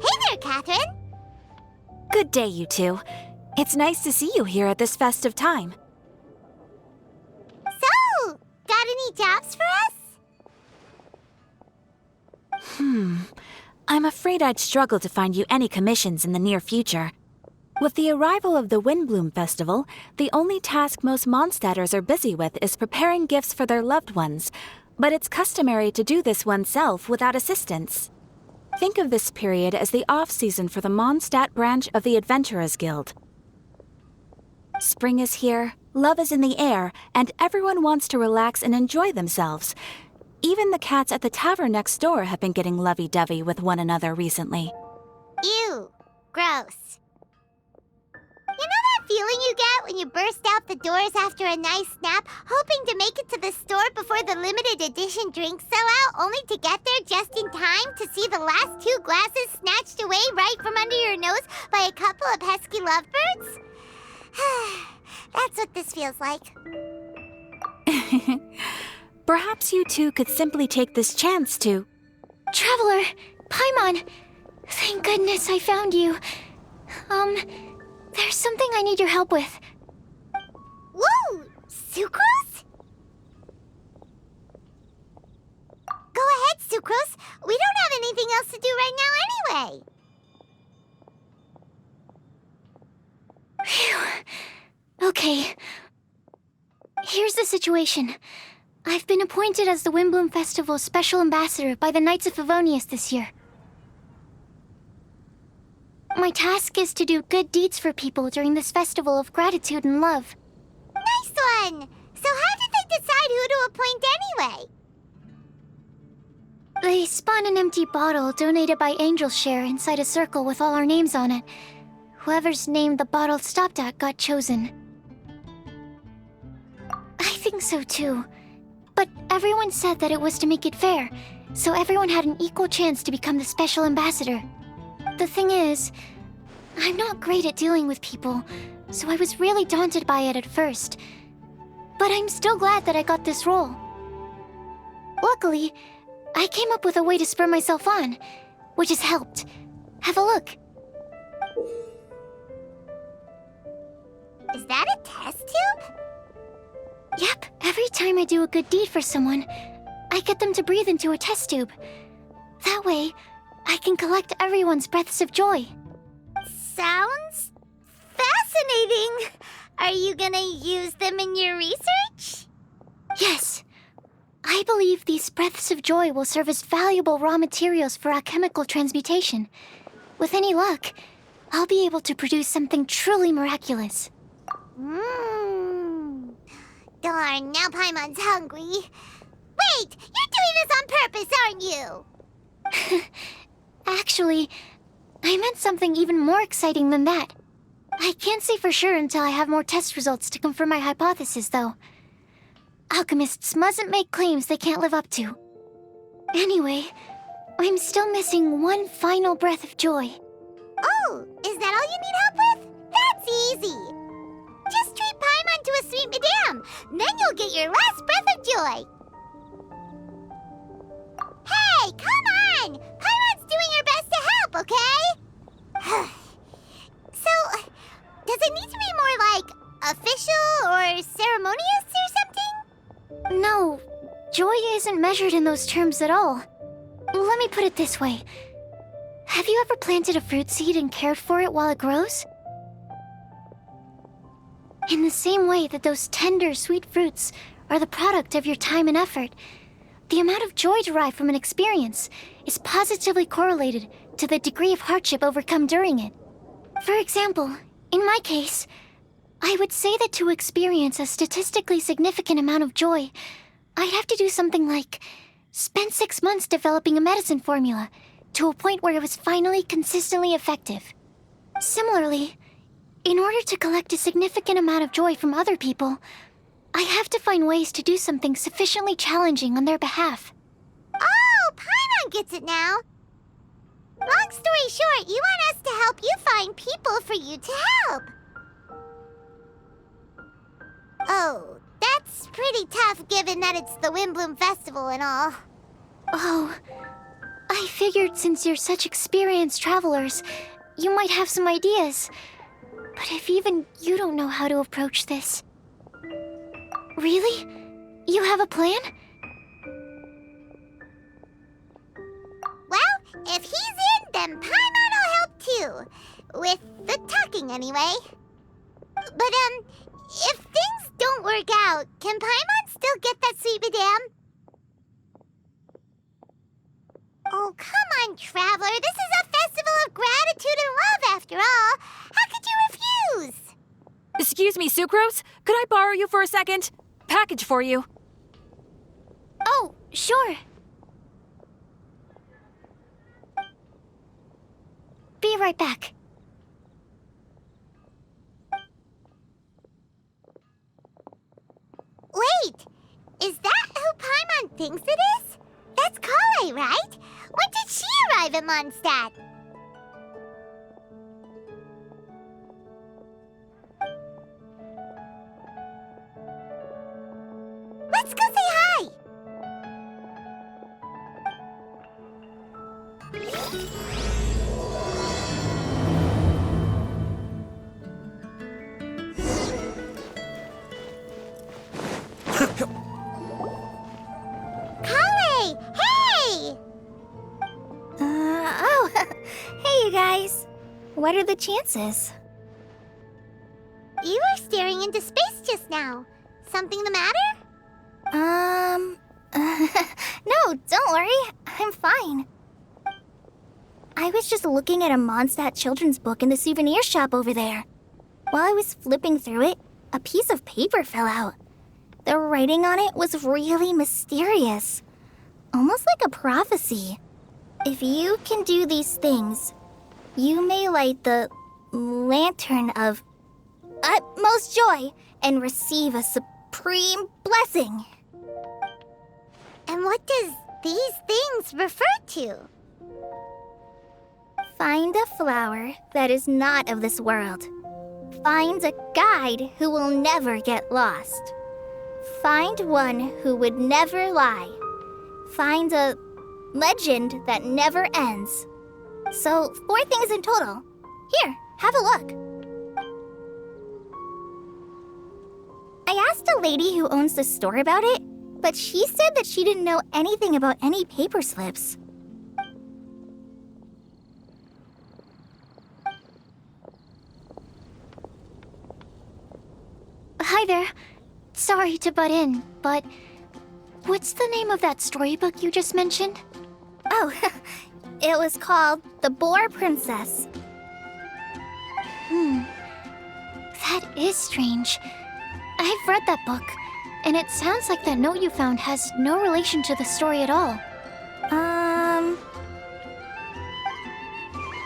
Hey there, Catherine! Good day, you two. It's nice to see you here at this festive time. So, got any jobs for us? I'm afraid I'd struggle to find you any commissions in the near future. With the arrival of the Windboom festival, the only task most Mondstadters are busy with is preparing gifts for their loved ones, but it's customary to do this oneself without assistance. Think of this period as the off-season for the Mondstadt branch of the Adventurers Guild. Spring is here, love is in the air, and everyone wants to relax and enjoy themselves. Even the cats at the tavern next door have been getting lovey-dovey with one another recently. Ew. Gross. You know that feeling you get when you burst out the doors after a nice nap, hoping to make it to the store before the limited edition drinks sell out, only to get there just in time to see the last 2 glasses snatched away right from under your nose by a couple of pesky lovebirds? That's what this feels like. Perhaps you two could simply take this chance to... Traveler! Paimon! Thank goodness I found you. There's something I need your help with. Whoa! Sucrose? Go ahead, Sucrose. We don't have anything else to do right now anyway. Phew. Okay. Here's the situation. I've been appointed as the Windboom Festival's special ambassador by the Knights of Favonius this year. My task is to do good deeds for people during this festival of gratitude and love. Nice one! So how did they decide who to appoint anyway? They spun an empty bottle donated by Angel's Share inside a circle with all our names on it. Whoever's name the bottle stopped at got chosen. I think so too. But everyone said that it was to make it fair, so everyone had an equal chance to become the special ambassador. The thing is, I'm not great at dealing with people, so I was really daunted by it at first. But I'm still glad that I got this role. Luckily, I came up with a way to spur myself on, which has helped. Have a look. Is that a test tube? Yep, every time I do a good deed for someone, I get them to breathe into a test tube. That way, I can collect everyone's breaths of joy. Sounds fascinating. Are you gonna use them in your research? Yes. I believe these breaths of joy will serve as valuable raw materials for alchemical transmutation. With any luck, I'll be able to produce something truly miraculous. Darn, now Paimon's hungry. Wait, you're doing this on purpose, aren't you? Actually, I meant something even more exciting than that. I can't say for sure until I have more test results to confirm my hypothesis, though. Alchemists mustn't make claims they can't live up to. Anyway, I'm still missing one final breath of joy. Oh, is that all you need help with? That's easy. Just treat Paimon to a sweet madame. Then you'll get your last breath of joy. Hey, come on! Paimon's doing her best to help, okay? So, does it need to be more like official or ceremonious or something? No, joy isn't measured in those terms at all. Let me put it this way. Have you ever planted a fruit seed and cared for it while it grows? In the same way that those tender, sweet fruits are the product of your time and effort, the amount of joy derived from an experience is positively correlated to the degree of hardship overcome during it. For example, in my case, I would say that to experience a statistically significant amount of joy, I'd have to do something like spend 6 months developing a medicine formula to a point where it was finally consistently effective. Similarly, in order to collect a significant amount of joy from other people, I have to find ways to do something sufficiently challenging on their behalf. Oh, Paimon gets it now. Long story short, you want us to help you find people for you to help. Oh, That's pretty tough given that it's the Windboom Festival and all. Oh, I figured since you're such experienced travelers, you might have some ideas. But if even you don't know how to approach this... Really? You have a plan? Well, if he's in, then Paimon will help too. With the talking, anyway. But, if things don't work out, can Paimon still get that sweet madame? Oh, come on, Traveler. This is a festival of gratitude and love, after all. How could you refuse? Excuse me, Sucrose? Could I borrow you for a second? Package for you. Oh, sure. Be right back. Wait, is that who Paimon thinks it is? That's Kale, right? When did she arrive at Mondstadt? Let's go say hi! Kale! Hey! Oh, hey you guys. What are the chances? You were staring into space just now. Something the matter? No, don't worry. I'm fine. I was just looking at a Mondstadt children's book in the souvenir shop over there. While I was flipping through it, a piece of paper fell out. The writing on it was really mysterious. Almost like a prophecy. If you can do these things, you may light the lantern of utmost joy and receive a supreme blessing. And what does these things refer to? Find a flower that is not of this world. Find a guide who will never get lost. Find one who would never lie. Find a legend that never ends. So, 4 things in total. Here, have a look. I asked a lady who owns the store about it, but she said that she didn't know anything about any paper slips. Hi there. Sorry to butt in, but what's the name of that storybook you just mentioned? Oh, it was called The Boar Princess. That is strange. I've read that book, and it sounds like that note you found has no relation to the story at all.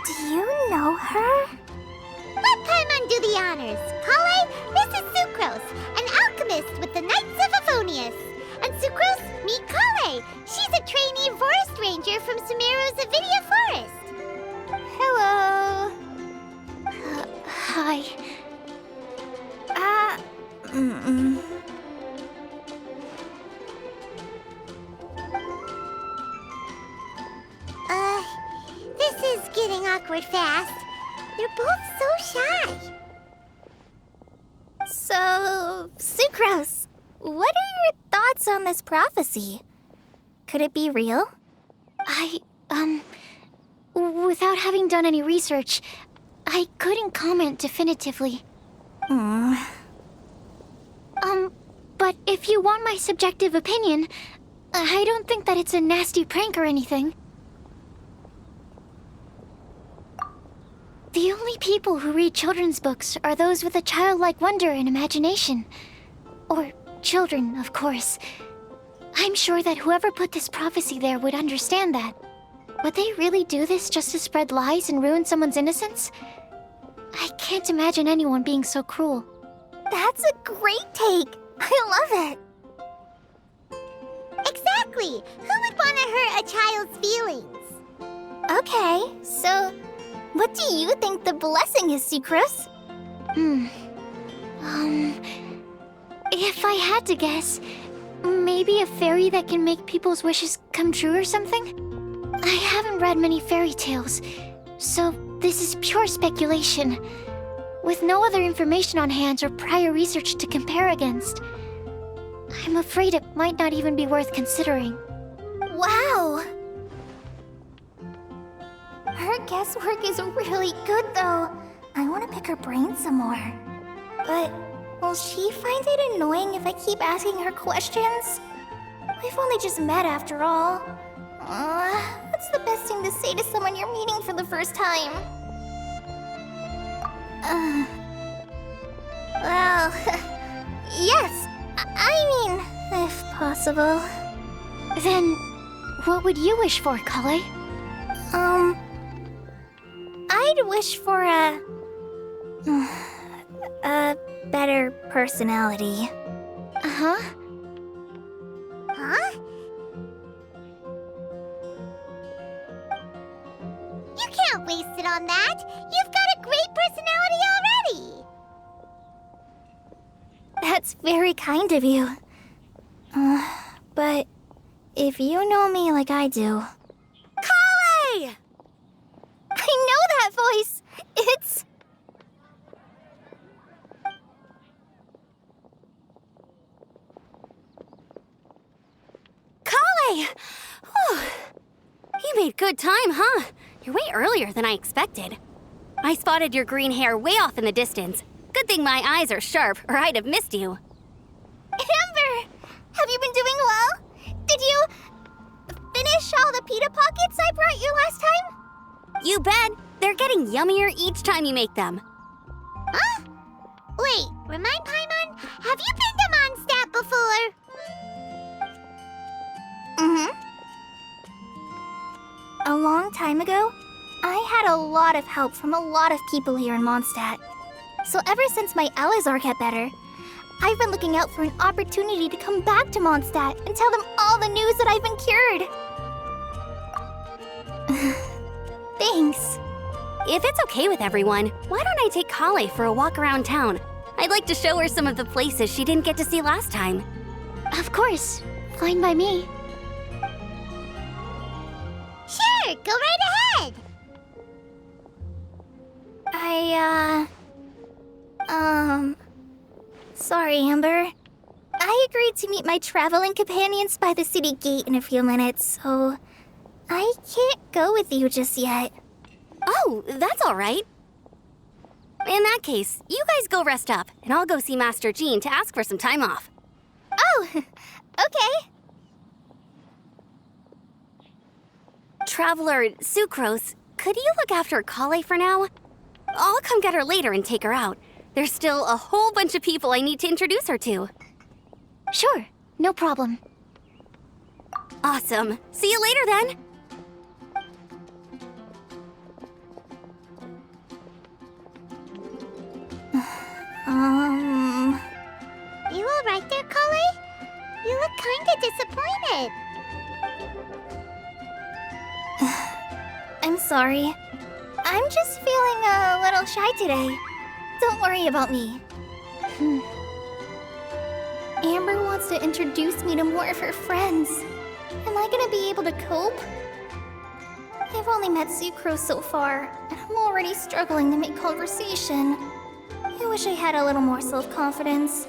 Do you know her? Let Paimon do the honors. Kale, this is Sucrose, an alchemist with the Knights of Favonius. And Sucrose, meet Kale. She's a trainee forest ranger from Sumeru's Avidia Forest. Hello. Hi. This is getting awkward fast. They're both so shy. So, Sucrose, what are your thoughts on this prophecy? Could it be real? Without having done any research, I couldn't comment definitively. But if you want my subjective opinion, I don't think that it's a nasty prank or anything. The only people who read children's books are those with a childlike wonder and imagination. Or children, of course. I'm sure that whoever put this prophecy there would understand that. Would they really do this just to spread lies and ruin someone's innocence? I can't imagine anyone being so cruel. That's a great take. I love it. Exactly. Who would want to hurt a child's feelings? Okay, so what do you think the blessing is, Sucrose? If I had to guess, maybe a fairy that can make people's wishes come true or something? I haven't read many fairy tales, so this is pure speculation. With no other information on hand or prior research to compare against, I'm afraid it might not even be worth considering. Wow! Her guesswork is really good, though. I want to pick her brain some more. But will she find it annoying if I keep asking her questions? We've only just met after all. What's the best thing to say to someone you're meeting for the first time? Well, yes. I mean, if possible. Then, what would you wish for, Kale? I'd wish for a better personality. Uh-huh. Huh? You can't waste it on that. You've got a great personality already. That's very kind of you. But if you know me like I do... Kale! I know that voice! It's... Kale! Whew. You made good time, huh? You're way earlier than I expected. I spotted your green hair way off in the distance. Good thing my eyes are sharp, or I'd have missed you. Amber! Have you been doing well? Did you... finish all the pita pockets I brought you last time? You bet. They're getting yummier each time you make them. Huh? Wait, remind Paimon, have you been to Mondstadt before? Mm-hmm. A long time ago, I had a lot of help from a lot of people here in Mondstadt. So ever since my Alizar got better, I've been looking out for an opportunity to come back to Mondstadt and tell them all the news that I've been cured. Thanks. If it's okay with everyone, why don't I take Kale for a walk around town? I'd like to show her some of the places she didn't get to see last time. Of course. Fine by me. Sure, go right ahead. Sorry, Amber. I agreed to meet my traveling companions by the city gate in a few minutes, so I can't go with you just yet. Oh, that's all right. In that case, you guys go rest up, and I'll go see Master Jean to ask for some time off. Oh, okay. Traveler Sucrose, could you look after Kale for now? I'll come get her later and take her out. There's still a whole bunch of people I need to introduce her to. Sure, no problem. Awesome. See you later then. You all right there, Kale? You look kinda disappointed. I'm sorry. I'm just feeling a little shy today. Don't worry about me. Amber wants to introduce me to more of her friends. Am I gonna be able to cope? I've only met Sucrose so far, and I'm already struggling to make conversation. I wish I had a little more self-confidence.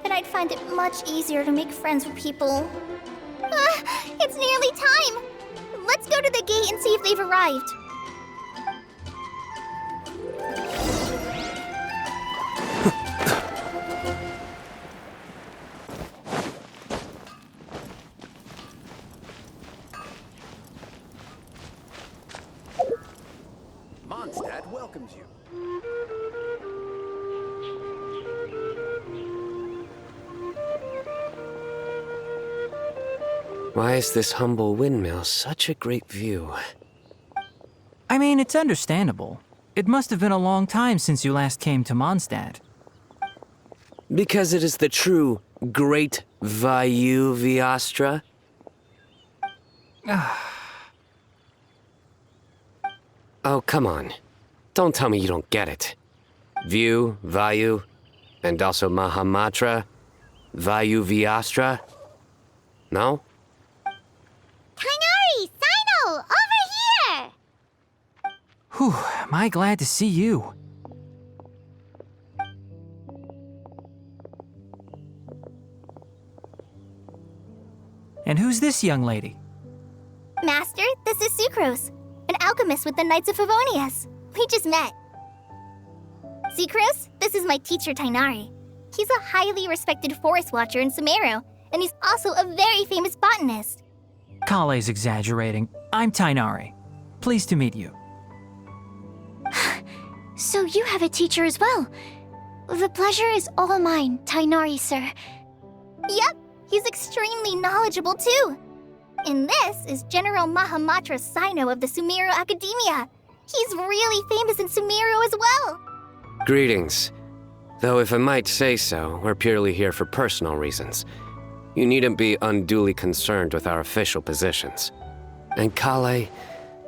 Then I'd find it much easier to make friends with people. It's nearly time! Let's go to the gate and see if they've arrived. Mondstadt welcomes you. Why is this humble windmill such a great view? I mean, it's understandable. It must have been a long time since you last came to Mondstadt. Because it is the true Great Vayu Viastra? Oh, come on. Don't tell me you don't get it. View, Vayu, and also Mahamatra. Vayu Viastra? No? Kainari! Sino! Over here! Whew, am I glad to see you. And who's this young lady? Master, this is Sucrose, an alchemist with the Knights of Favonius. We just met. Sucrose, this is my teacher Tainari. He's a highly respected forest watcher in Sumeru, and he's also a very famous botanist. Kale's exaggerating. I'm Tainari. Pleased to meet you. So you have a teacher as well. The pleasure is all mine, Tainari, sir. Yep, he's extremely knowledgeable too. And this is General Mahamatra Sino of the Sumeru Academia. He's really famous in Sumeru as well. Greetings. Though if I might say so, we're purely here for personal reasons. You needn't be unduly concerned with our official positions. And Kale,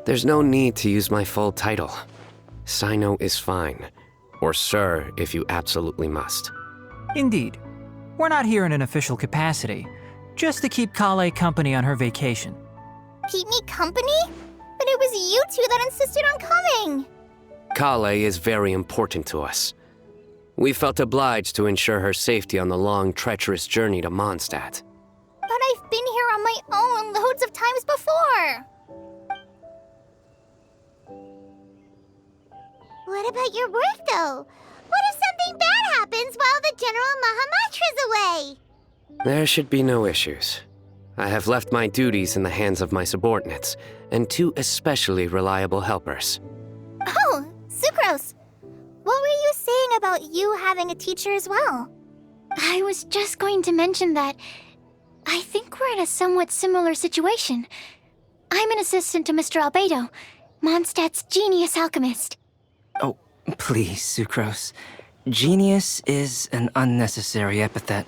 there's no need to use my full title. Sino is fine. Or sir, if you absolutely must. Indeed. We're not here in an official capacity, just to keep Kale company on her vacation. Keep me company? But it was you two that insisted on coming. Kale is very important to us. We felt obliged to ensure her safety on the long, treacherous journey to Mondstadt. But I've been here on my own loads of times before. What about your work, though? What if something bad happens while the General Mahamatra's away? There should be no issues. I have left my duties in the hands of my subordinates, and two especially reliable helpers. Oh, Sucrose. What were you saying about you having a teacher as well? I was just going to mention that I think we're in a somewhat similar situation. I'm an assistant to Mr. Albedo, Mondstadt's genius alchemist. Oh, please, Sucrose. Genius is an unnecessary epithet.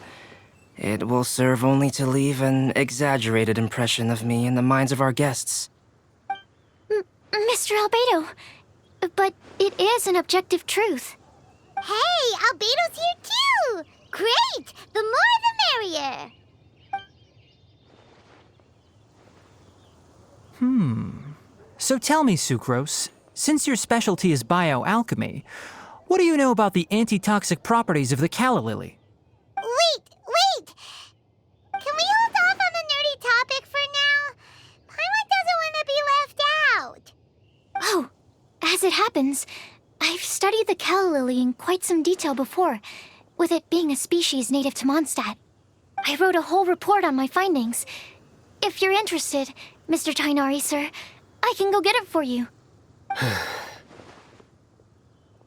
It will serve only to leave an exaggerated impression of me in the minds of our guests. Mr. Albedo, but it is an objective truth. Hey, Albedo's here too! Great! The more the merrier! So tell me, Sucrose, since your specialty is bioalchemy, what do you know about the antitoxic properties of the calla lily? Wait! Can we hold off on the nerdy topic for now? Paimon doesn't want to be left out. Oh, as it happens, I've studied the calla lily in quite some detail before, with it being a species native to Mondstadt. I wrote a whole report on my findings. If you're interested, Mr. Tainari, sir, I can go get it for you.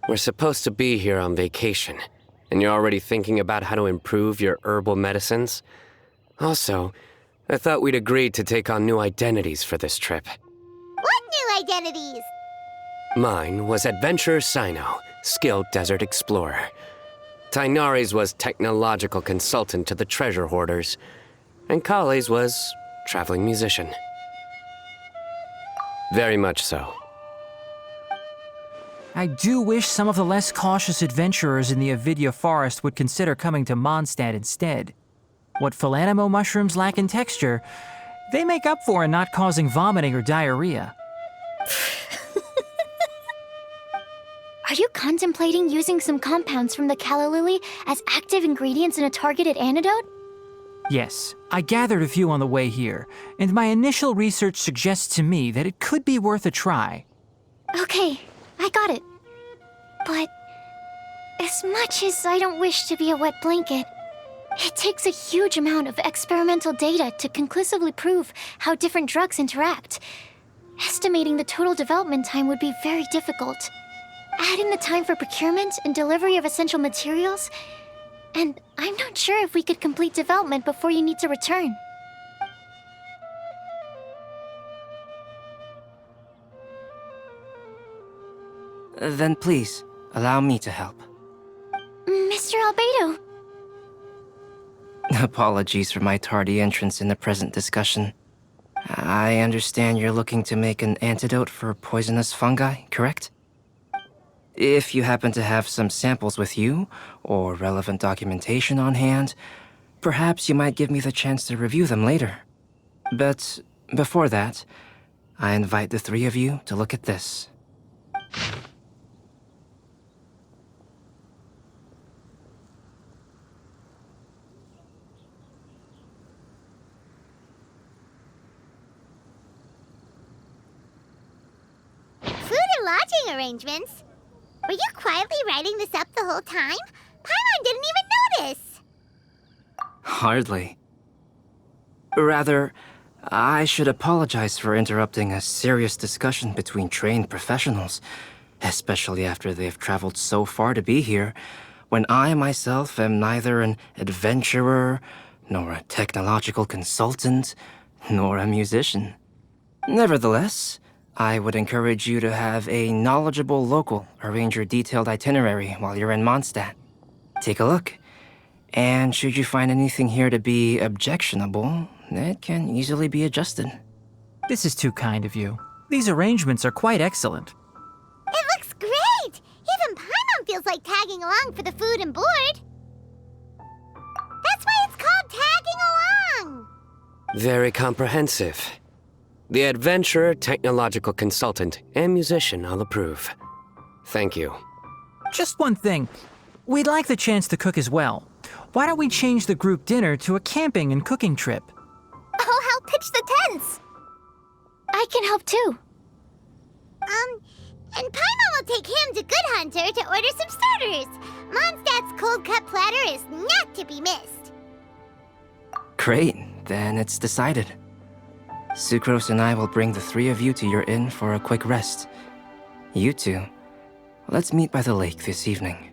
We're supposed to be here on vacation, and you're already thinking about how to improve your herbal medicines? Also, I thought we'd agreed to take on new identities for this trip. What new identities? Mine was Adventurer Sino, skilled desert explorer. Tainari's was technological consultant to the treasure hoarders, and Kale's was traveling musician. Very much so. I do wish some of the less cautious adventurers in the Avidya forest would consider coming to Mondstadt instead. What Philanimo mushrooms lack in texture, they make up for in not causing vomiting or diarrhea. Are you contemplating using some compounds from the calla lily as active ingredients in a targeted antidote? Yes, I gathered a few on the way here, and my initial research suggests to me that it could be worth a try. Okay, I got it. But as much as I don't wish to be a wet blanket, it takes a huge amount of experimental data to conclusively prove how different drugs interact. Estimating the total development time would be very difficult. Adding the time for procurement and delivery of essential materials, and I'm not sure if we could complete development before you need to return. Then please, allow me to help. Mr. Albedo. Apologies for my tardy entrance in the present discussion. I understand you're looking to make an antidote for poisonous fungi, correct? If you happen to have some samples with you, or relevant documentation on hand, Perhaps you might give me the chance to review them later. But before that, I invite the three of you to look at this. Food and lodging arrangements? Were you quietly writing this up the whole time? Paimon didn't even notice! Hardly. Rather, I should apologize for interrupting a serious discussion between trained professionals, especially after they've traveled so far to be here, when I myself am neither an adventurer, nor a technological consultant, nor a musician. Nevertheless, I would encourage you to have a knowledgeable local arrange your detailed itinerary while you're in Mondstadt. Take a look, and should you find anything here to be objectionable, it can easily be adjusted. This is too kind of you. These arrangements are quite excellent. It looks great! Even Paimon feels like tagging along for the food and board. That's why it's called tagging along! Very comprehensive. The adventurer, technological consultant, and musician all approve. Thank you. Just one thing. We'd like the chance to cook as well. Why don't we change the group dinner to a camping and cooking trip? I'll help pitch the tents. I can help too. And Paimon will take him to Good Hunter to order some starters. Mondstadt's cold-cut platter is not to be missed. Great, then it's decided. Sucrose and I will bring the three of you to your inn for a quick rest. You two, let's meet by the lake this evening.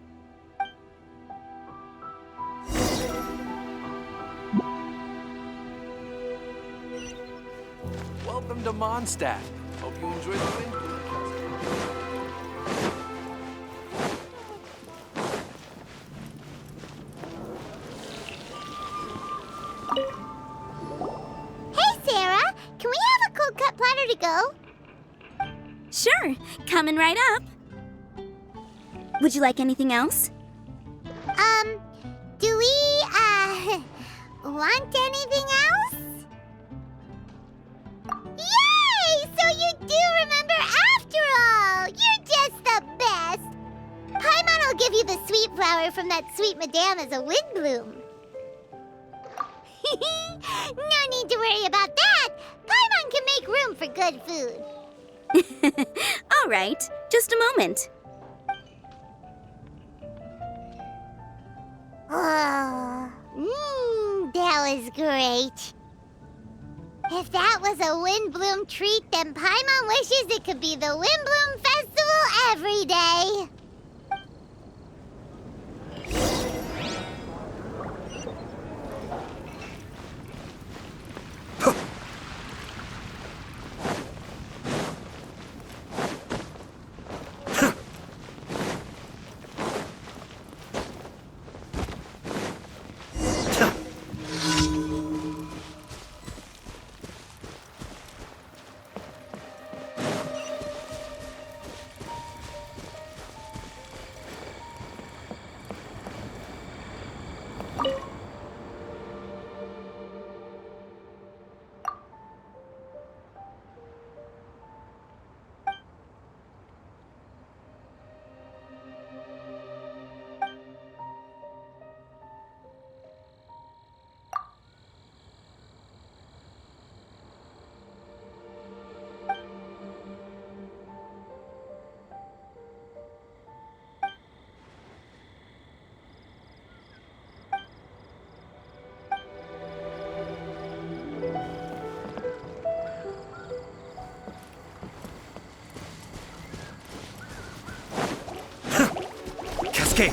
Welcome to Mondstadt. Hope you enjoy the Windboom. Hey, Sarah! Can we have a cold-cut platter to go? Sure, coming right up. Would you like anything else? Do we, want anything else? Yay! So you do remember after all! You're just the best! Paimon will give you the sweet flower from that sweet madame as a Windboom. No need to worry about that! Paimon can make room for good food. All right, just a moment. Oh, that was great. If that was a Windbloom treat, then Paimon wishes it could be the Windbloom Festival every day. Cascade!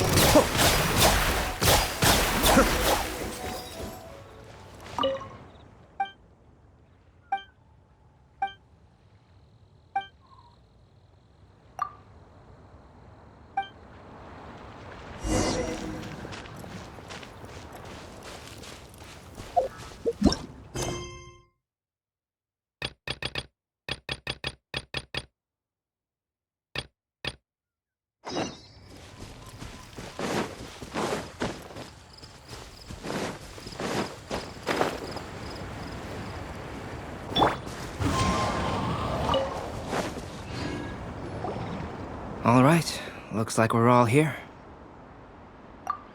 All right, looks like we're all here.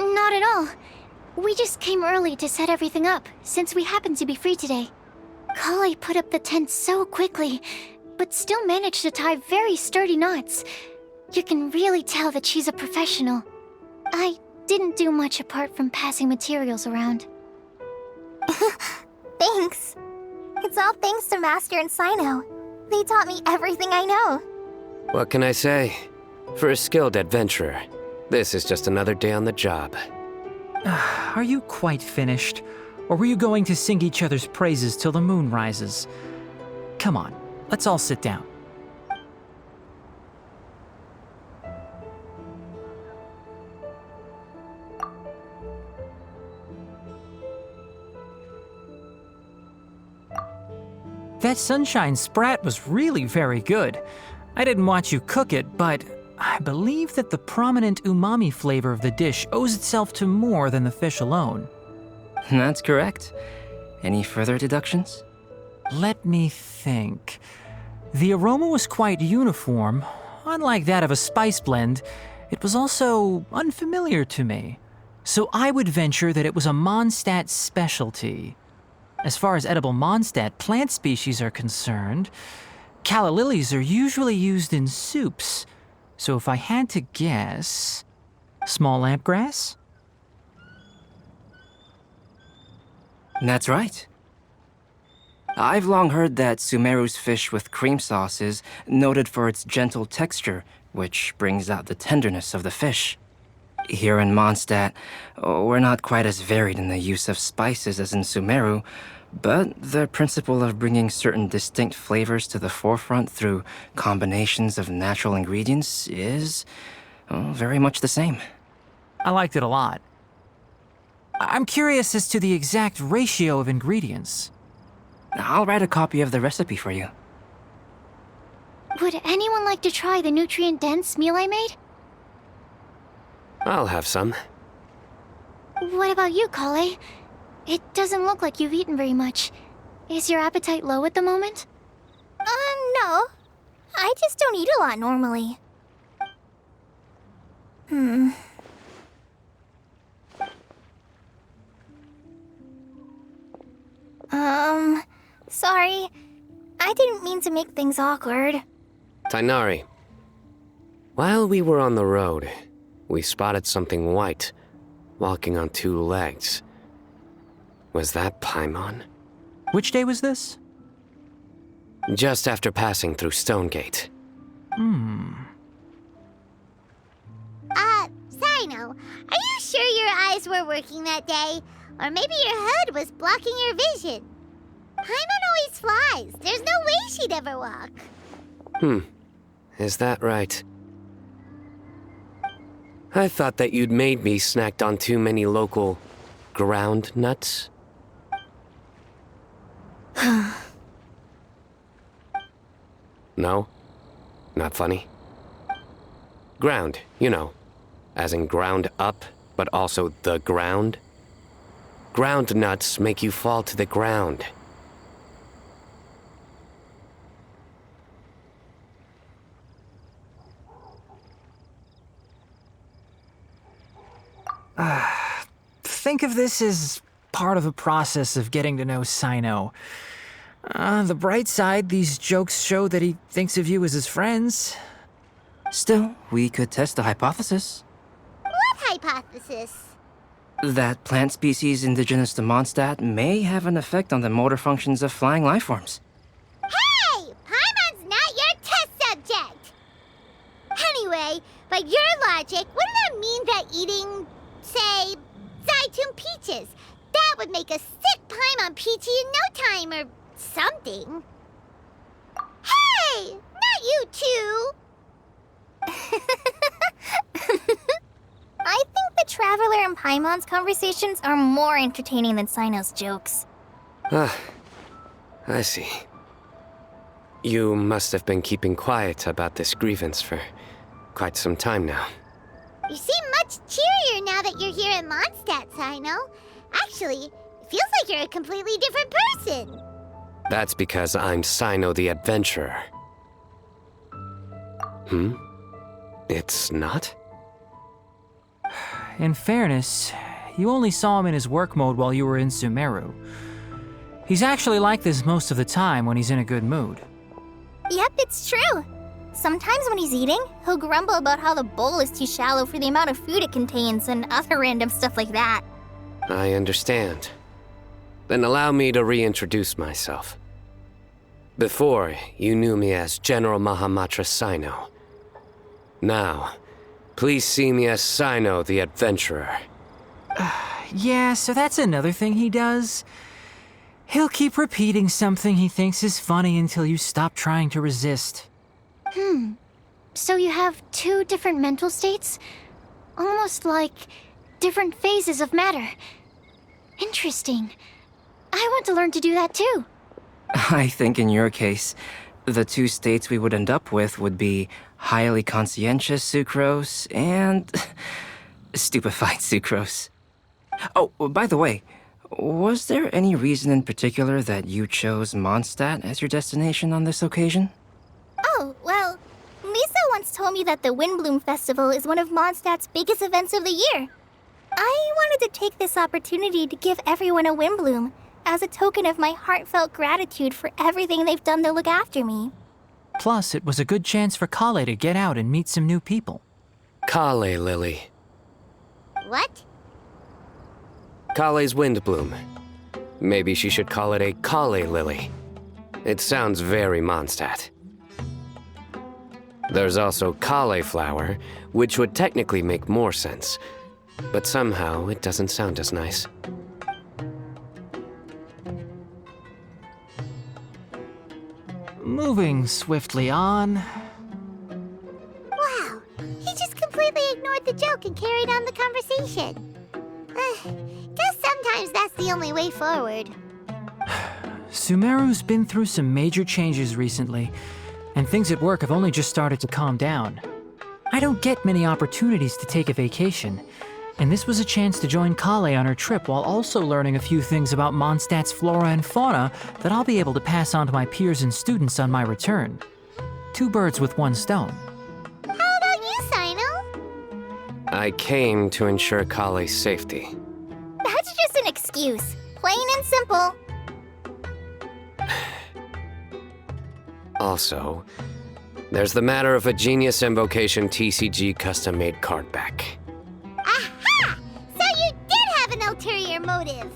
Not at all. We just came early to set everything up, since we happen to be free today. Kale put up the tent so quickly, but still managed to tie very sturdy knots. You can really tell that she's a professional. I didn't do much apart from passing materials around. Thanks. It's all thanks to Master and Sino. They taught me everything I know. What can I say? For a skilled adventurer, this is just another day on the job. Are you quite finished? Or were you going to sing each other's praises till the moon rises? Come on, let's all sit down. That sunshine sprat was really very good. I didn't watch you cook it, but I believe that the prominent umami flavor of the dish owes itself to more than the fish alone. That's correct. Any further deductions? Let me think. The aroma was quite uniform. Unlike that of a spice blend, it was also unfamiliar to me. So I would venture that it was a Mondstadt specialty. As far as edible Mondstadt plant species are concerned, calla lilies are usually used in soups. So if I had to guess, small lampgrass? That's right. I've long heard that Sumeru's fish with cream sauce is noted for its gentle texture, which brings out the tenderness of the fish. Here in Mondstadt, we're not quite as varied in the use of spices as in Sumeru, but the principle of bringing certain distinct flavors to the forefront through combinations of natural ingredients is very much the same. I liked it a lot. I'm curious as to the exact ratio of ingredients. I'll write a copy of the recipe for you. Would anyone like to try the nutrient-dense meal I made? I'll have some. What about you, Kale? It doesn't look like you've eaten very much. Is your appetite low at the moment? No. I just don't eat a lot normally. Sorry. I didn't mean to make things awkward. Tainari, while we were on the road, we spotted something white, walking on two legs. Was that Paimon? Which day was this? Just after passing through Stonegate. Sino, are you sure your eyes were working that day? Or maybe your hood was blocking your vision? Paimon always flies. There's no way she'd ever walk. Is that right? I thought that you'd made me snacked on too many local ground nuts. No? Not funny? Ground, you know. As in ground up, but also the ground. Ground nuts make you fall to the ground. Think of this as part of the process of getting to know Sino. The bright side, these jokes show that he thinks of you as his friends. Still, we could test the hypothesis. What hypothesis? That plant species indigenous to Mondstadt may have an effect on the motor functions of flying lifeforms. Hey! Paimon's not your test subject! Anyway, by your logic, wouldn't that mean that eating, say, Zaitun peaches, that would make a sick Paimon peachy in no time or something? Hey! Not you too! I think the Traveler and Paimon's conversations are more entertaining than Sino's jokes. I see. You must have been keeping quiet about this grievance for quite some time now. You seem much cheerier now that you're here in Mondstadt, Sino. Actually, it feels like you're a completely different person. That's because I'm Sino the Adventurer. It's not? In fairness, you only saw him in his work mode while you were in Sumeru. He's actually like this most of the time when he's in a good mood. Yep, it's true. Sometimes when he's eating, he'll grumble about how the bowl is too shallow for the amount of food it contains and other random stuff like that. I understand. Then allow me to reintroduce myself. Before, you knew me as General Mahamatra Sino. Now, please see me as Sino the Adventurer. Yeah, so that's another thing he does. He'll keep repeating something he thinks is funny until you stop trying to resist. So you have two different mental states? Almost like different phases of matter. Interesting. I want to learn to do that too. I think in your case, the two states we would end up with would be highly conscientious sucrose and stupefied sucrose. Oh, by the way, was there any reason in particular that you chose Mondstadt as your destination on this occasion? Oh, well, Lisa once told me that the Windbloom Festival is one of Mondstadt's biggest events of the year. I wanted to take this opportunity to give everyone a Windbloom as a token of my heartfelt gratitude for everything they've done to look after me. Plus, it was a good chance for Kale to get out and meet some new people. Kale Lily. What? Kale's Windbloom. Maybe she should call it a Kale Lily. It sounds very Mondstadt. There's also cauliflower, which would technically make more sense, but somehow it doesn't sound as nice. Moving swiftly on. Wow, he just completely ignored the joke and carried on the conversation. Guess sometimes that's the only way forward. Sumeru's been through some major changes recently, and things at work have only just started to calm down. I don't get many opportunities to take a vacation, and this was a chance to join Kale on her trip while also learning a few things about Mondstadt's flora and fauna that I'll be able to pass on to my peers and students on my return. Two birds with one stone. How about you, Sino? I came to ensure Kale's safety. That's just an excuse. Plain and simple. Also, there's the matter of a Genius Invocation TCG custom-made card back. Aha! So you did have an ulterior motive.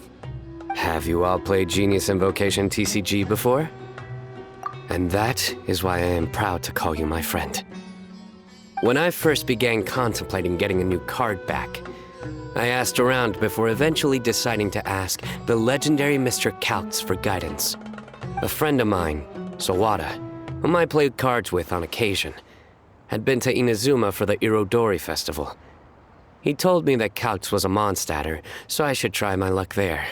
Have you all played Genius Invocation TCG before? And that is why I am proud to call you my friend. When I first began contemplating getting a new card back, I asked around before eventually deciding to ask the legendary Mr. Calx for guidance. A friend of mine, Sawada, whom I played cards with on occasion, had been to Inazuma for the Irodori festival. He told me that Calx was a Mondstadter, so I should try my luck there.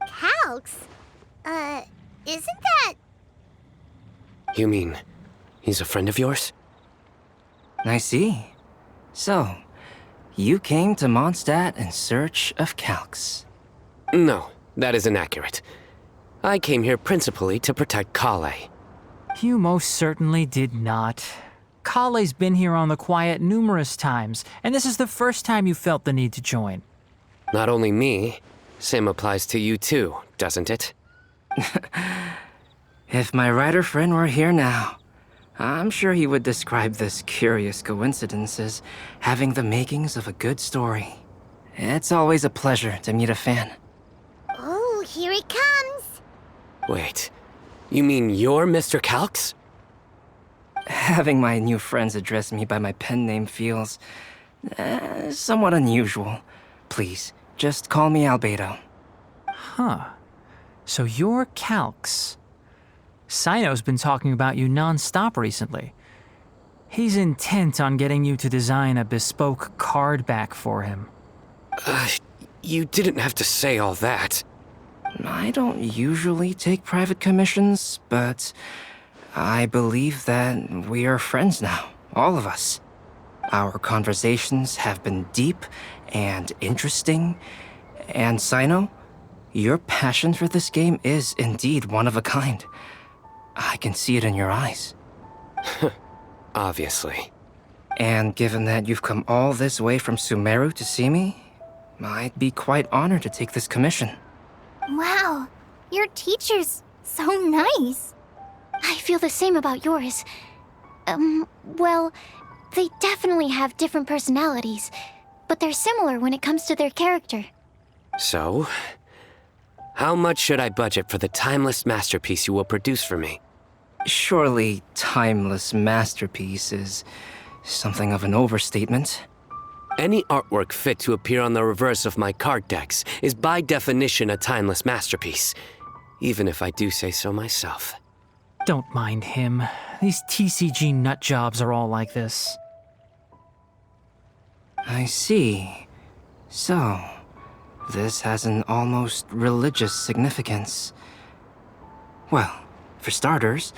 Calx? Isn't that... You mean, he's a friend of yours? I see. So, you came to Mondstadt in search of Calx. No, that is inaccurate. I came here principally to protect Kale. You most certainly did not. Kale's been here on the quiet numerous times, and this is the first time you felt the need to join. Not only me, same applies to you too, doesn't it? If my writer friend were here now, I'm sure he would describe this curious coincidence as having the makings of a good story. It's always a pleasure to meet a fan. Oh, here he comes. Wait, you mean you're Mr. Calx? Having my new friends address me by my pen name feels somewhat unusual. Please, just call me Albedo. Huh. So you're Calx. Sino's been talking about you non-stop recently. He's intent on getting you to design a bespoke card back for him. You didn't have to say all that. I don't usually take private commissions, but I believe that we are friends now, all of us. Our conversations have been deep and interesting, and Sino, your passion for this game is indeed one of a kind. I can see it in your eyes. Obviously. And given that you've come all this way from Sumeru to see me, I'd be quite honored to take this commission. Wow, your teacher's so nice. I feel the same about yours. Well, they definitely have different personalities, but they're similar when it comes to their character. So, how much should I budget for the timeless masterpiece you will produce for me? Surely, timeless masterpiece is something of an overstatement. Any artwork fit to appear on the reverse of my card decks is by definition a timeless masterpiece, even if I do say so myself. Don't mind him. These TCG nut jobs are all like this. I see. So, this has an almost religious significance. Well, for starters,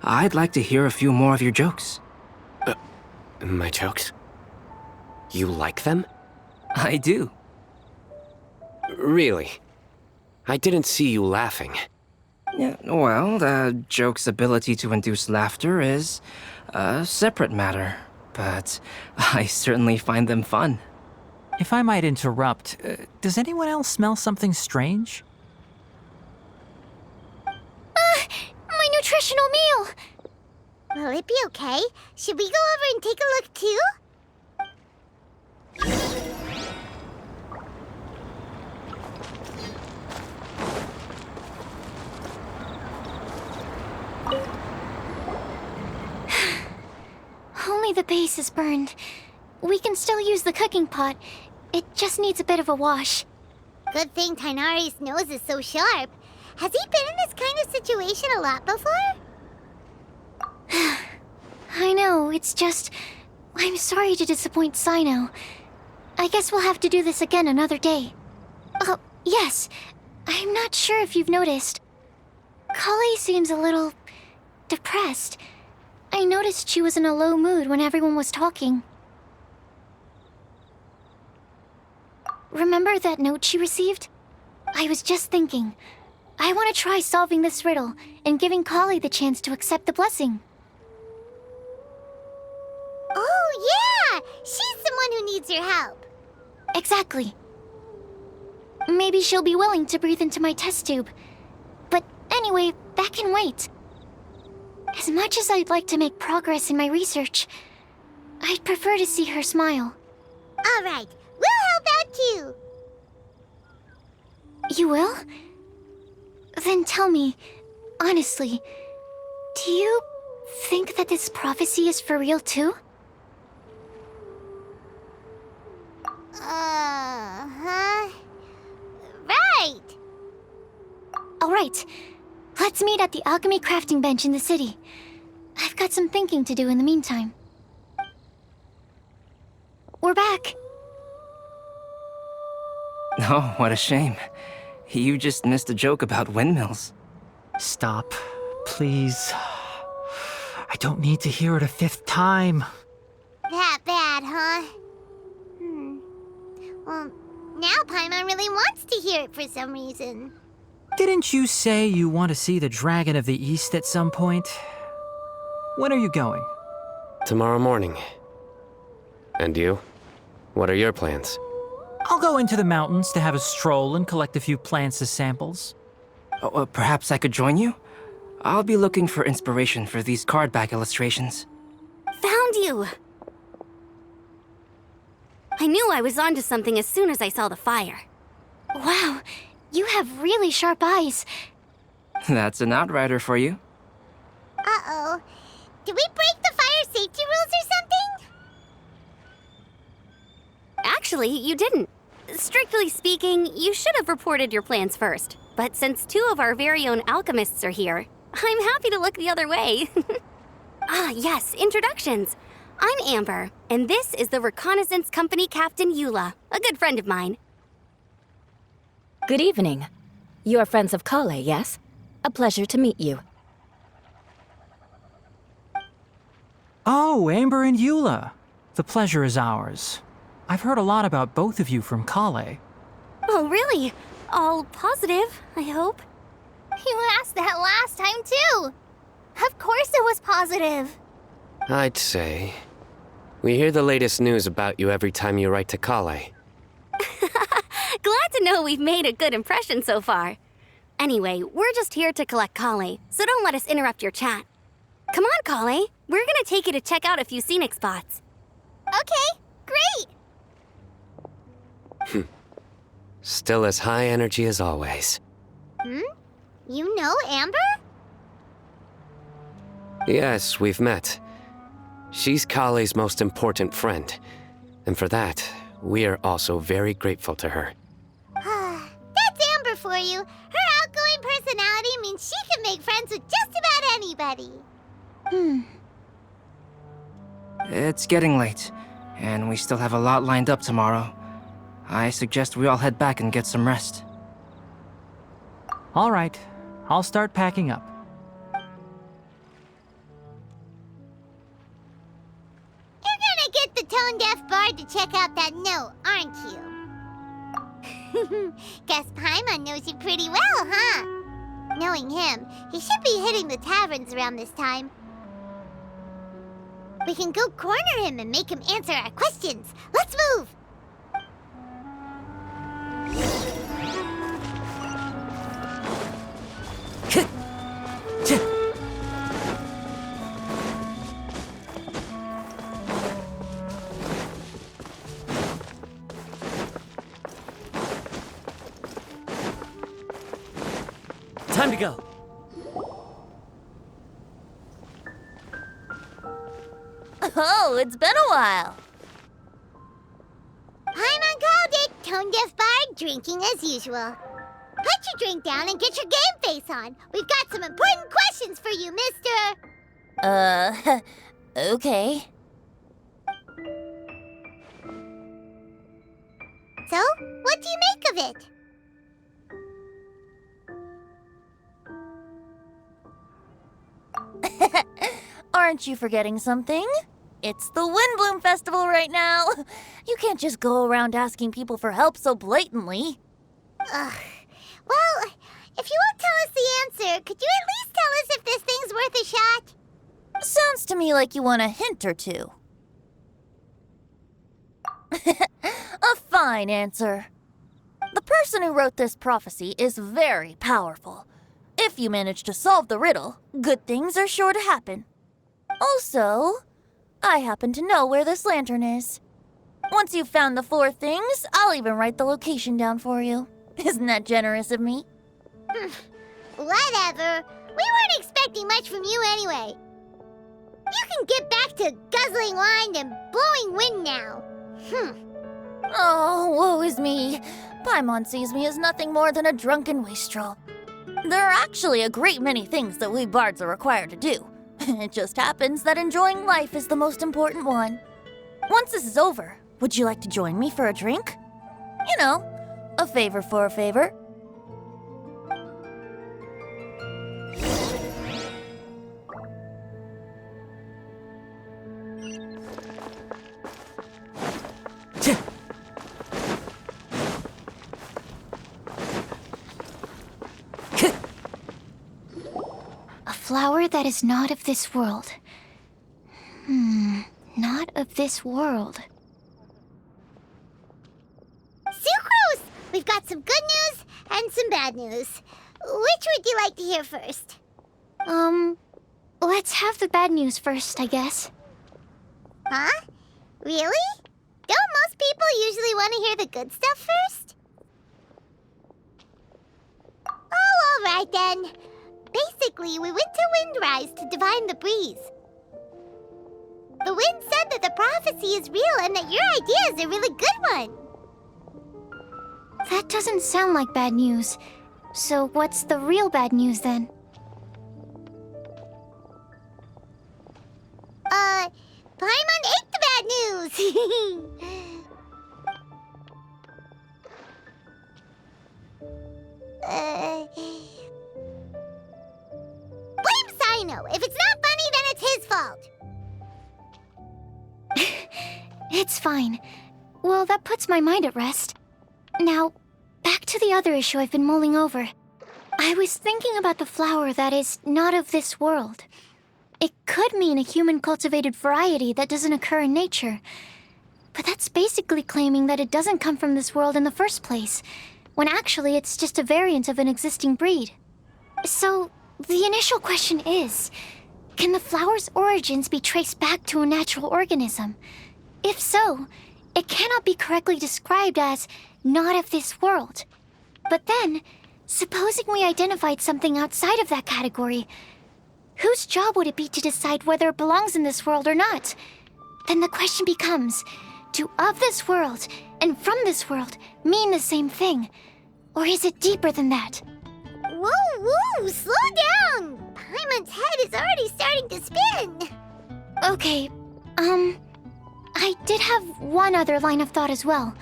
I'd like to hear a few more of your jokes. My jokes? You like them? I do. Really? I didn't see you laughing. Yeah, well, the joke's ability to induce laughter is a separate matter, but I certainly find them fun. If I might interrupt, does anyone else smell something strange? My nutritional meal! Will it be okay? Should we go over and take a look too? Only the base is burned. We can still use the cooking pot. It just needs a bit of a wash. Good thing Tainari's nose is so sharp. Has he been in this kind of situation a lot before? I know, it's just... I'm sorry to disappoint Sino. I guess we'll have to do this again another day. Oh, yes. I'm not sure if you've noticed. Kale seems a little... depressed. I noticed she was in a low mood when everyone was talking. Remember that note she received? I was just thinking. I want to try solving this riddle and giving Kale the chance to accept the blessing. Oh, yeah! She's someone who needs your help. Exactly. Maybe she'll be willing to breathe into my test tube. But anyway, that can wait. As much as I'd like to make progress in my research, I'd prefer to see her smile. All right, we'll help out too. You will? Then tell me, honestly, do you think that this prophecy is for real too? Huh? Right! Alright, let's meet at the alchemy crafting bench in the city. I've got some thinking to do in the meantime. We're back. Oh, what a shame. You just missed a joke about windmills. Stop, please. I don't need to hear it a fifth time. That bad, huh? Well, now Paimon really wants to hear it for some reason. Didn't you say you want to see the Dragon of the East at some point? When are you going? Tomorrow morning. And you? What are your plans? I'll go into the mountains to have a stroll and collect a few plants as samples. Oh, perhaps I could join you? I'll be looking for inspiration for these card back illustrations. Found you! I knew I was onto something as soon as I saw the fire. Wow, you have really sharp eyes. That's an outrider for you. Uh-oh. Did we break the fire safety rules or something? Actually, you didn't. Strictly speaking, you should have reported your plans first. But since two of our very own alchemists are here, I'm happy to look the other way. Yes, introductions. I'm Amber, and this is the Reconnaissance Company Captain Eula, a good friend of mine. Good evening. You are friends of Kale, yes? A pleasure to meet you. Oh, Amber and Eula. The pleasure is ours. I've heard a lot about both of you from Kale. Oh, really? All positive, I hope. You asked that last time too. Of course it was positive. I'd say. We hear the latest news about you every time you write to Kale. Glad to know we've made a good impression so far. Anyway, we're just here to collect Kale, so don't let us interrupt your chat. Come on, Kale. We're gonna take you to check out a few scenic spots. Okay, great! Still as high energy as always. You know Amber? Yes, we've met. She's Kale's most important friend. And for that, we are also very grateful to her. That's Amber for you. Her outgoing personality means she can make friends with just about anybody. It's getting late, and we still have a lot lined up tomorrow. I suggest we all head back and get some rest. All right, I'll start packing up. You're gonna get the tone-deaf bard to check out that note, aren't you? Guess Paimon knows you pretty well, huh? Knowing him, he should be hitting the taverns around this time. We can go corner him and make him answer our questions. Let's move! Time to go. Oh, it's been a while. Paimon called it. Tone-deaf bard drinking as usual. Put your drink down and get your game face on. We've got some important questions for you, mister. Okay. So, what do you make of it? Aren't you forgetting something? It's the Windboom Festival right now. You can't just go around asking people for help so blatantly. Ugh. Well, if you won't tell us the answer, could you at least tell us if this thing's worth a shot? Sounds to me like you want a hint or two. A fine answer. The person who wrote this prophecy is very powerful. If you manage to solve the riddle, good things are sure to happen. Also, I happen to know where this lantern is. Once you've found the 4 things, I'll even write the location down for you. Isn't that generous of me? Whatever. We weren't expecting much from you anyway. You can get back to guzzling wine and blowing wind now. Oh, woe is me. Paimon sees me as nothing more than a drunken wastrel. There are actually a great many things that we bards are required to do. It just happens that enjoying life is the most important one. Once this is over, would you like to join me for a drink? You know, a favor for a favor. A flower that is not of this world. Not of this world. Sucrose! We've got some good news and some bad news. Which would you like to hear first? Let's have the bad news first, I guess. Huh? Really? Don't most people usually want to hear the good stuff first? Oh, all right then. Basically, we went to Windrise to divine the breeze. The wind said that the prophecy is real and that your idea is a really good one. That doesn't sound like bad news. So what's the real bad news then? Paimon ate the bad news! Blame Sino. If it's not funny, then it's his fault. It's fine. Well, that puts my mind at rest. Now, back to the other issue I've been mulling over. I was thinking about the flower that is not of this world. It could mean a human-cultivated variety that doesn't occur in nature. But that's basically claiming that it doesn't come from this world in the first place, when actually it's just a variant of an existing breed. So, the initial question is, can the flower's origins be traced back to a natural organism? If so, it cannot be correctly described as not of this world. But then, supposing we identified something outside of that category, whose job would it be to decide whether it belongs in this world or not? Then the question becomes, do of this world and from this world mean the same thing? Or is it deeper than that? Whoa, whoa, slow down! Paimon's head is already starting to spin. Okay, I did have one other line of thought as well.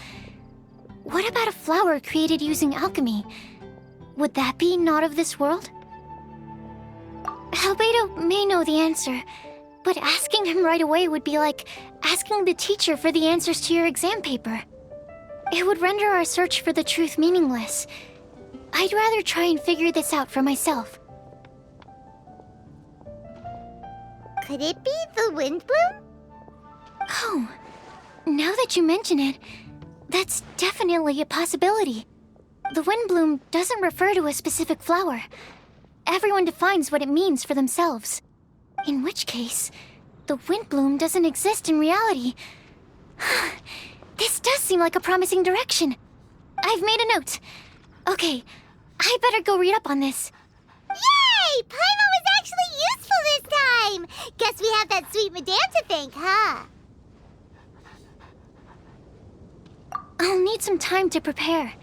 What about a flower created using alchemy? Would that be not of this world? Albedo may know the answer, but asking him right away would be like asking the teacher for the answers to your exam paper. It would render our search for the truth meaningless. I'd rather try and figure this out for myself. Could it be the Windboom? Oh, now that you mention it, that's definitely a possibility. The Windbloom doesn't refer to a specific flower. Everyone defines what it means for themselves. In which case, the Windbloom doesn't exist in reality. This does seem like a promising direction. I've made a note. Okay, I better go read up on this. Yay! Paimon was actually useful this time! Guess we have that sweet madame to thank, huh? I'll need some time to prepare.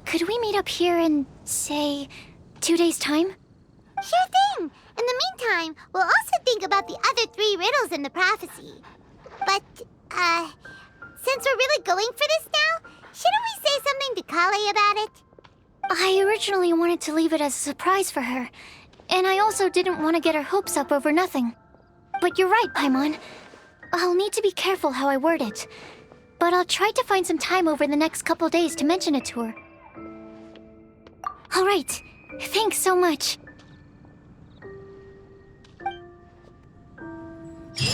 Could we meet up here in, say, 2 days' time? Sure thing! In the meantime, we'll also think about the other 3 riddles in the prophecy. But, since we're really going for this now, shouldn't we say something to Kale about it? I originally wanted to leave it as a surprise for her, and I also didn't want to get her hopes up over nothing. But you're right, Paimon. I'll need to be careful how I word it. But I'll try to find some time over the next couple days to mention it to her. All right. Thanks so much. You